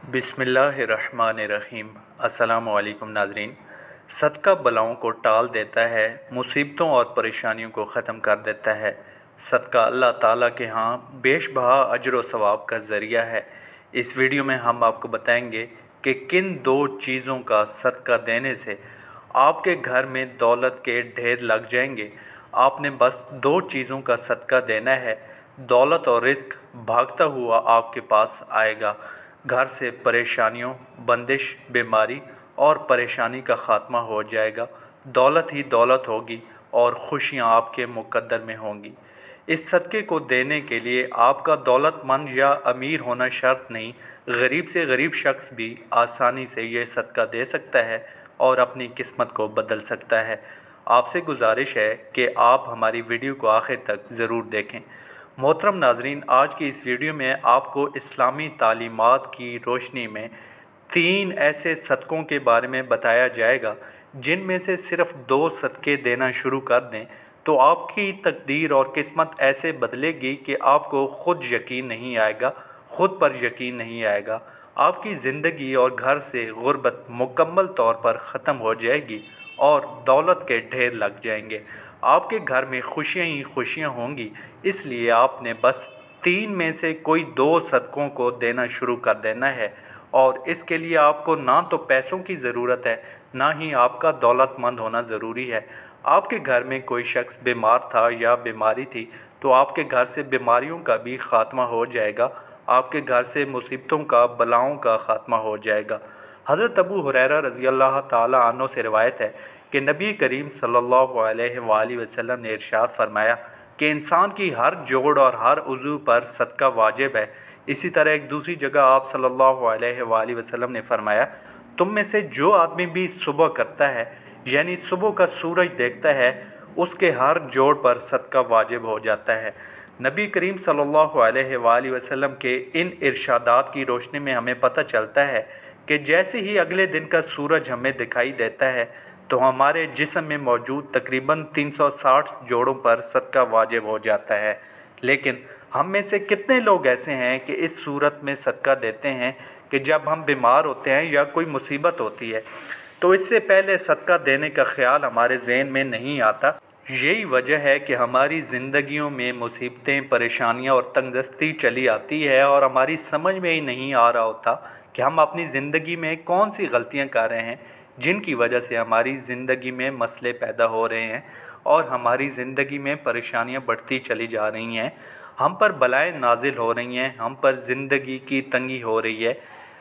बिस्मिल्लाहिर्रहमानिर्रहीम। अस्सलामु अलैकुम नाज़रीन। सदका बलाओं को टाल देता है, मुसीबतों और परेशानियों को ख़त्म कर देता है। सदका अल्लाह ताला के यहाँ बेशबहा अजर व सवाब का ज़रिया है। इस वीडियो में हम आपको बताएंगे कि किन दो चीज़ों का सदका देने से आपके घर में दौलत के ढेर लग जाएंगे। आपने बस दो चीज़ों का सदका देना है, दौलत और रिज़्क भागता हुआ आपके पास आएगा। घर से परेशानियों, बंदिश, बीमारी और परेशानी का ख़ात्मा हो जाएगा। दौलत ही दौलत होगी और खुशियाँ आपके मुक़द्दर में होंगी। इस सदक़े को देने के लिए आपका दौलतमंद या अमीर होना शर्त नहीं, गरीब से गरीब शख्स भी आसानी से ये सदका दे सकता है और अपनी किस्मत को बदल सकता है। आपसे गुजारिश है कि आप हमारी वीडियो को आखिर तक ज़रूर देखें। मोहतरम नाज़रीन, आज की इस वीडियो में आपको इस्लामी तालीमात की रोशनी में 3 ऐसे सदक़ों के बारे में बताया जाएगा जिनमें से सिर्फ़ 2 सदक़े देना शुरू कर दें तो आपकी तकदीर और किस्मत ऐसे बदलेगी कि आपको खुद यकीन नहीं आएगा, खुद पर यकीन नहीं आएगा। आपकी ज़िंदगी और घर से गुर्बत मुकम्मल तौर पर ख़त्म हो जाएगी और दौलत के ढेर लग जाएंगे। आपके घर में खुशियाँ ही खुशियाँ होंगी। इसलिए आपने बस 3 में से कोई 2 सदक़ों को देना शुरू कर देना है और इसके लिए आपको ना तो पैसों की ज़रूरत है, ना ही आपका दौलतमंद होना ज़रूरी है। आपके घर में कोई शख्स बीमार था या बीमारी थी तो आपके घर से बीमारियों का भी ख़ात्मा हो जाएगा। आपके घर से मुसीबतों का, बलाओं का ख़ात्मा हो जाएगा। हज़रत अबू हुरैरा रज़ी अल्लाह ताला अन्हु से रिवायत है कि नबी करीम सल्लल्लाहु अलैहि वसल्लम ने इरशाद फरमाया कि इंसान की हर जोड़ और हर उज़ू पर सदका वाजिब है। इसी तरह एक दूसरी जगह आप सल्लल्लाहु अलैहि वसल्लम ने फरमाया, तुम में से जो आदमी भी सुबह करता है, यानी सुबह का सूरज देखता है, उसके हर जोड़ पर सदका वाजिब हो जाता है। नबी करीम सल्लल्लाहु अलैहि वसल्लम के इन इरशादात की रोशनी में हमें पता चलता है कि जैसे ही अगले दिन का सूरज हमें दिखाई देता है तो हमारे जिस्म में मौजूद तकरीबन 360 जोड़ों पर सदका वाजिब हो जाता है। लेकिन हम में से कितने लोग ऐसे हैं कि इस सूरत में सदका देते हैं कि जब हम बीमार होते हैं या कोई मुसीबत होती है तो इससे पहले सदका देने का ख्याल हमारे ज़हन में नहीं आता। यही वजह है कि हमारी ज़िंदगियों में मुसीबतें, परेशानियां और तंगदस्ती चली आती है और हमारी समझ में ही नहीं आ रहा होता कि हम अपनी ज़िंदगी में कौन सी गलतियां कर रहे हैं जिनकी वजह से हमारी ज़िंदगी में मसले पैदा हो रहे हैं और हमारी ज़िंदगी में परेशानियां बढ़ती चली जा रही हैं। हम पर बलाएं नाजिल हो रही हैं, हम पर ज़िंदगी की तंगी हो रही है,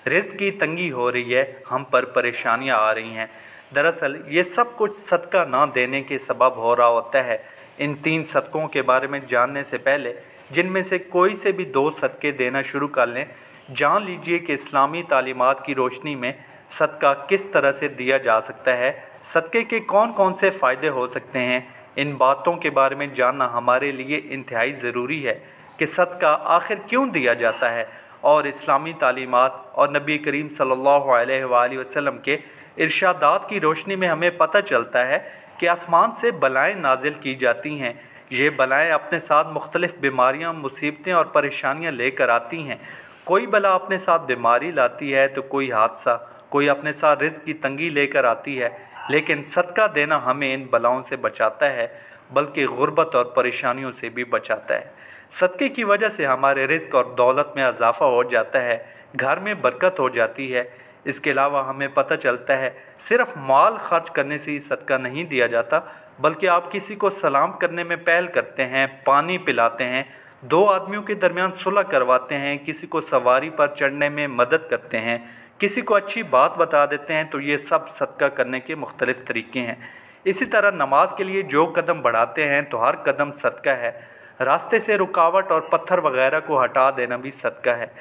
रिज़्क की तंगी हो रही है, हम पर परेशानियां आ रही हैं। दरअसल ये सब कुछ सदका ना देने के सबब हो रहा होता है। इन 3 सदक़ों के बारे में जानने से पहले, जिनमें से कोई से भी 2 सदक़े देना शुरू कर लें, जान लीजिए कि इस्लामी तालीमात की रोशनी में सदका किस तरह से दिया जा सकता है, सदक़े के कौन कौन से फ़ायदे हो सकते हैं। इन बातों के बारे में जानना हमारे लिए इंतहाई ज़रूरी है कि सदका आखिर क्यों दिया जाता है और इस्लामी तालीमात और नबी करीम सल्लल्लाहु अलैहि वसल्लम के इरशादात की रोशनी में हमें पता चलता है कि आसमान से बलाएँ नाजिल की जाती हैं। ये बलाएँ अपने साथ मुख्तलिफ़ बीमारियाँ, मुसीबतें और परेशानियाँ लेकर आती हैं। कोई बला अपने साथ बीमारी लाती है तो कोई हादसा, कोई अपने साथ रिज़्क की तंगी लेकर आती है। लेकिन सदका देना हमें इन बलाओं से बचाता है, बल्कि गुर्बत और परेशानियों से भी बचाता है। सदक़े की वजह से हमारे रिज़्क और दौलत में इजाफ़ा हो जाता है, घर में बरकत हो जाती है। इसके अलावा हमें पता चलता है सिर्फ़ माल खर्च करने से ही सदका नहीं दिया जाता, बल्कि आप किसी को सलाम करने में पहल करते हैं, पानी पिलाते हैं, 2 आदमियों के दरमियान सुलह करवाते हैं, किसी को सवारी पर चढ़ने में मदद करते हैं, किसी को अच्छी बात बता देते हैं, तो ये सब सदका करने के मुख्तलिफ़ तरीक़े हैं। इसी तरह नमाज के लिए जो कदम बढ़ाते हैं तो हर कदम सदका है। रास्ते से रुकावट और पत्थर वगैरह को हटा देना भी सदका है।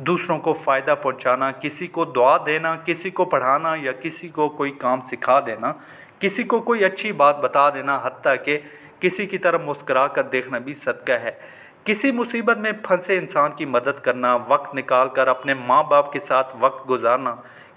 दूसरों को फ़ायदा पहुंचाना, किसी को दुआ देना, किसी को पढ़ाना या किसी को कोई काम सिखा देना, किसी को कोई अच्छी बात बता देना, हत्ता कि किसी की तरफ मुस्करा कर देखना भी सदका है। किसी मुसीबत में फंसे इंसान की मदद करना, वक्त निकाल कर अपने माँ बाप के साथ वक्त गुजारना,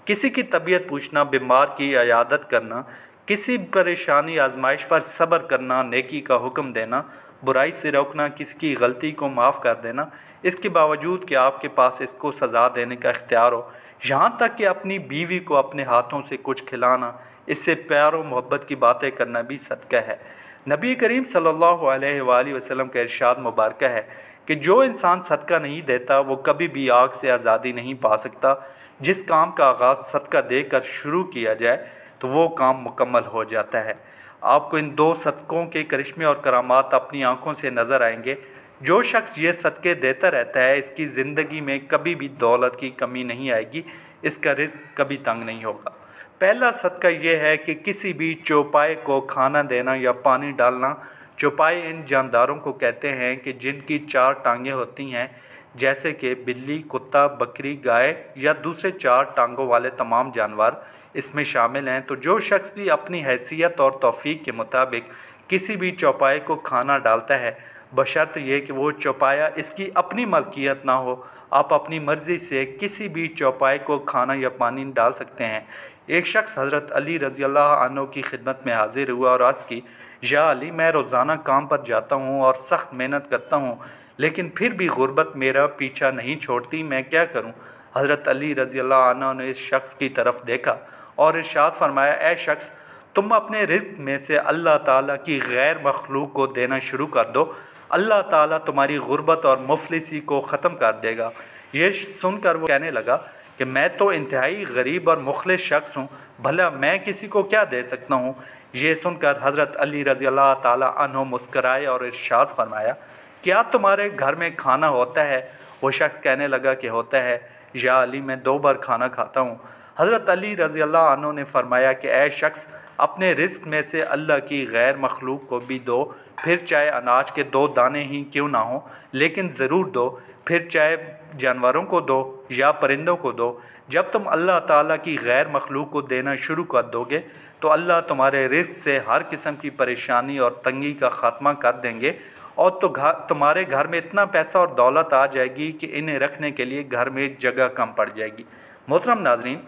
किसी की तबीयत पूछना, बीमार की इयादत करना, किसी परेशानी आजमाइश पर सब्र करना, नेकी का हुक्म देना, बुराई से रोकना, किसी की गलती को माफ़ कर देना, इसके बावजूद कि आपके पास इसको सज़ा देने का इख्तियार हो, यहाँ तक कि अपनी बीवी को अपने हाथों से कुछ खिलाना, इससे प्यार और मोहब्बत की बातें करना भी सदका है। नबी करीम सल्लल्लाहु अलैहि वसल्लम का इरशाद मुबारक है कि जो इंसान सदका नहीं देता वो कभी भी आग से आज़ादी नहीं पा सकता। जिस काम का आगाज़ सदका देकर शुरू किया जाए तो वो काम मुकम्मल हो जाता है। आपको इन दो सदकों के करिश्मे और करामात अपनी आंखों से नज़र आएंगे। जो शख्स ये सदक़े देता रहता है, इसकी ज़िंदगी में कभी भी दौलत की कमी नहीं आएगी, इसका रिज़्क कभी तंग नहीं होगा। पहला सदका ये है कि किसी भी चौपाए को खाना देना या पानी डालना। चौपाए इन जानदारों को कहते हैं कि जिनकी 4 टांगें होती हैं, जैसे कि बिल्ली, कुत्ता, बकरी, गाय या दूसरे 4 टांगों वाले तमाम जानवर इसमें शामिल हैं। तो जो शख्स भी अपनी हैसियत और तौफीक के मुताबिक किसी भी चौपाए को खाना डालता है, बशर्त ये कि वो चौपाया इसकी अपनी मलकियत ना हो, आप अपनी मर्ज़ी से किसी भी चौपाए को खाना या पानी डाल सकते हैं। एक शख्स हज़रत अली रज़ी अल्लाह अन्हु की खिदमत में हाजिर हुआ और अर्ज़ की, या अली, मैं रोज़ाना काम पर जाता हूँ और सख्त मेहनत करता हूँ, लेकिन फिर भी गुर्बत मेरा पीछा नहीं छोड़ती, मैं क्या करूँ? हज़रत अली रज़ी अल्लाह अन्हु ने इस शख्स की तरफ देखा और इरशाद फरमाया, ए शख्स, तुम अपने रिज़्क में से अल्लाह ताला की गैर मखलूक को देना शुरू कर दो, अल्लाह ताला तुम्हारी गुर्बत और मुफलिसी को ख़त्म कर देगा। ये सुनकर वो कहने लगा कि मैं तो इंतहाई गरीब और मुखलिस शख्स हूँ, भला मैं किसी को क्या दे सकता हूँ? ये सुनकर हज़रत अली रज़ी अल्लाह ताला अन्हु मुस्कराए और इरशाद फरमाया, क्या तुम्हारे घर में खाना होता है? वो शख्स कहने लगा कि होता है। या अली, मैं 2 बार खाना खाता हूँ। हज़रत अली रज़ी अल्लाह अन्हु ने फरमाया कि ए शख्स, अपने रिज़्क में से अल्लाह की गैर मखलूक को भी दो, फिर चाहे अनाज के 2 दाने ही क्यों ना हो, लेकिन ज़रूर दो। फिर चाहे जानवरों को दो या परिंदों को दो। जब तुम अल्लाह ताला की गैर मखलूक को देना शुरू कर दोगे तो अल्लाह तुम्हारे रिज़्क से हर किस्म की परेशानी और तंगी का ख़ात्मा कर देंगे और तो तुम्हारे घर में इतना पैसा और दौलत आ जाएगी कि इन्हें रखने के लिए घर में जगह कम पड़ जाएगी। मोहतरम नाज़रीन,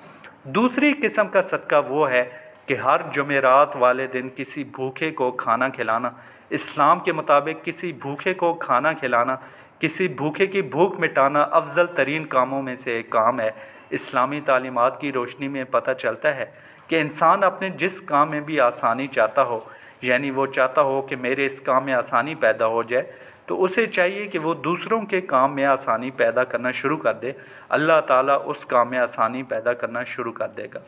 दूसरी किस्म का सदका वो है कि हर जुमेरात वाले दिन किसी भूखे को खाना खिलाना। इस्लाम के मुताबिक किसी भूखे को खाना खिलाना, किसी भूखे की भूख मिटाना अफजल तरीन कामों में से एक काम है। इस्लामी तालीमात की रोशनी में पता चलता है कि इंसान अपने जिस काम में भी आसानी चाहता हो, यानी वो चाहता हो कि मेरे इस काम में आसानी पैदा हो जाए, तो उसे चाहिए कि वो दूसरों के काम में आसानी पैदा करना शुरू कर दे। अल्लाह ताला उस काम में आसानी पैदा करना शुरू कर देगा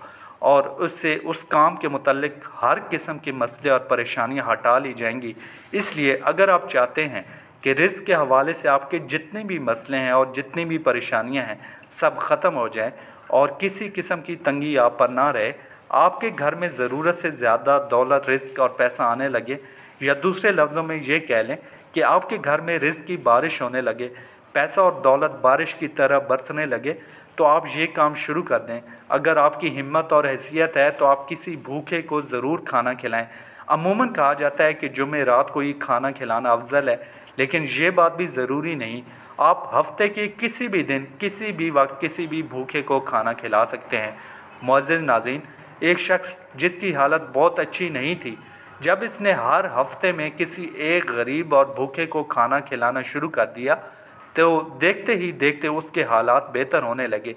और उससे उस काम के मुतल्लिक हर किस्म के मसले और परेशानियां हटा ली जाएंगी। इसलिए अगर आप चाहते हैं कि रिज़्क के हवाले से आपके जितने भी मसले हैं और जितनी भी परेशानियां हैं सब ख़त्म हो जाएं और किसी किस्म की तंगी आप पर ना रहे, आपके घर में ज़रूरत से ज़्यादा दौलत, रिज़्क और पैसा आने लगे, या दूसरे लफ्ज़ों में ये कह लें कि आपके घर में रिज़्क की बारिश होने लगे, पैसा और दौलत बारिश की तरह बरसने लगे, तो आप ये काम शुरू कर दें। अगर आपकी हिम्मत और हैसियत है तो आप किसी भूखे को ज़रूर खाना खिलाएं। अमूमन कहा जाता है कि जुमेरात को ही खाना खिलाना अफजल है, लेकिन ये बात भी ज़रूरी नहीं। आप हफ्ते के किसी भी दिन, किसी भी वक्त, किसी भी भूखे को खाना खिला सकते हैं। मुअज़्ज़िज़ नाज़रीन, एक शख्स जिसकी हालत बहुत अच्छी नहीं थी, जब इसने हर हफ्ते में किसी एक गरीब और भूखे को खाना खिलाना शुरू कर दिया तो देखते ही देखते उसके हालात बेहतर होने लगे।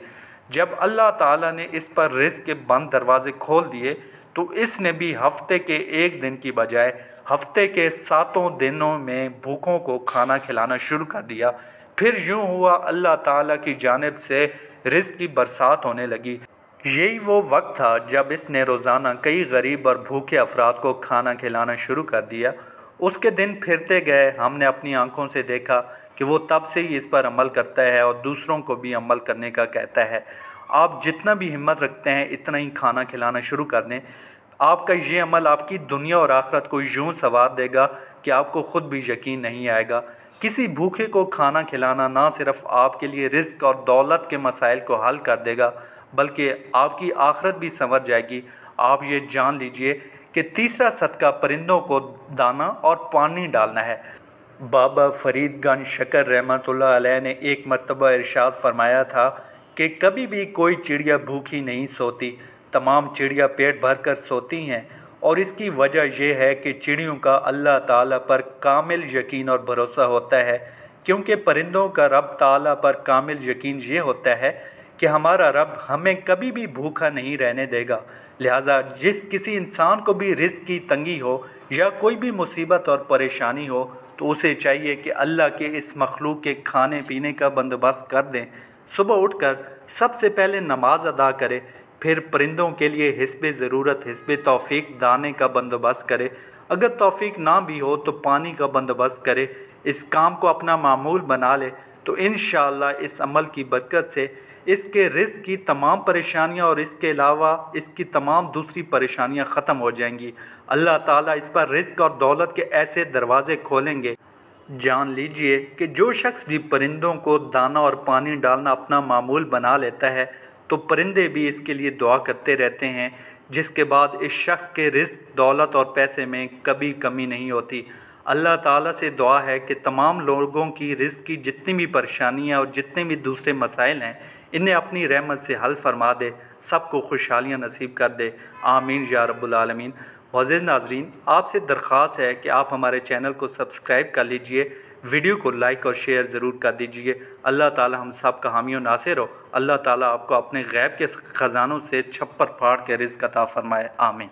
जब अल्लाह ताला ने इस पर रिज़्क के बंद दरवाज़े खोल दिए तो इसने भी हफ्ते के एक दिन की बजाय हफ्ते के 7 दिनों में भूखों को खाना खिलाना शुरू कर दिया। फिर यूँ हुआ अल्लाह ताला की जानिब से रिज़्क की बरसात होने लगी। यही वो वक्त था जब इसने रोज़ाना कई गरीब और भूखे अफराद को खाना खिलाना शुरू कर दिया। उसके दिन फिरते गए, हमने अपनी आंखों से देखा कि वो तब से ही इस पर अमल करता है और दूसरों को भी अमल करने का कहता है। आप जितना भी हिम्मत रखते हैं इतना ही खाना खिलाना शुरू कर दें। आपका ये अमल आपकी दुनिया और आखिरत को यूँ संवार देगा कि आपको ख़ुद भी यकीन नहीं आएगा। किसी भूखे को खाना खिलाना ना सिर्फ आपके लिए रिज़्क और दौलत के मसाइल को हल कर देगा, बल्कि आपकी आखिरत भी संवर जाएगी। आप ये जान लीजिए कि तीसरा सदका परिंदों को दाना और पानी डालना है। बाबा फरीदगंज शकर रहमतुल्लाह अलैह ने एक मरतबा इरशाद फरमाया था कि कभी भी कोई चिड़िया भूखी नहीं सोती, तमाम चिड़िया पेट भर कर सोती हैं, और इसकी वजह यह है कि चिड़ियों का अल्लाह ताला पर कामिल यकीन और भरोसा होता है, क्योंकि परिंदों का रब ताला पर कामिल यकीन ये होता है कि हमारा रब हमें कभी भी भूखा नहीं रहने देगा। लिहाजा जिस किसी इंसान को भी रिज़्क़ की तंगी हो या कोई भी मुसीबत और परेशानी हो तो उसे चाहिए कि अल्लाह के इस मखलूक के खाने पीने का बंदोबस्त कर दें। सुबह उठकर सबसे पहले नमाज अदा करे, फिर परिंदों के लिए हिस्बे ज़रूरत हिस्बे तौफीक दाने का बंदोबस्त करे। अगर तौफीक ना भी हो तो पानी का बंदोबस्त करे। इस काम को अपना मामूल बना ले तो इंशाअल्लाह इस अमल की बरकत से इसके रिज़्क़ की तमाम परेशानियां और इसके अलावा इसकी तमाम दूसरी परेशानियां ख़त्म हो जाएंगी। अल्लाह ताला इस पर रिज़्क़ और दौलत के ऐसे दरवाज़े खोलेंगे। जान लीजिए कि जो शख्स भी परिंदों को दाना और पानी डालना अपना मामूल बना लेता है तो परिंदे भी इसके लिए दुआ करते रहते हैं, जिसके बाद इस शख्स के रिज़्क़, दौलत और पैसे में कभी कमी नहीं होती। अल्लाह ताला से दुआ है कि तमाम लोगों की रिज़्क़ की जितनी भी परेशानियाँ और जितने भी दूसरे मसाइल हैं इन्हें अपनी रहमत से हल फरमा दे, सबको खुशहालियाँ नसीब कर दे। आमीन या रब्बुल आलमीन। मुअज़्ज़िज़ नाज़रीन, आपसे दरख्वास्त है कि आप हमारे चैनल को सब्सक्राइब कर लीजिए, वीडियो को लाइक और शेयर ज़रूर कर दीजिए। अल्लाह ताला हम सब का हामी और नासिर हो। अल्लाह ताला आपको अपने गैब के ख़जानों से छप्पर फाड़ के रिज़्क़ अता फ़रमाए। आमीन।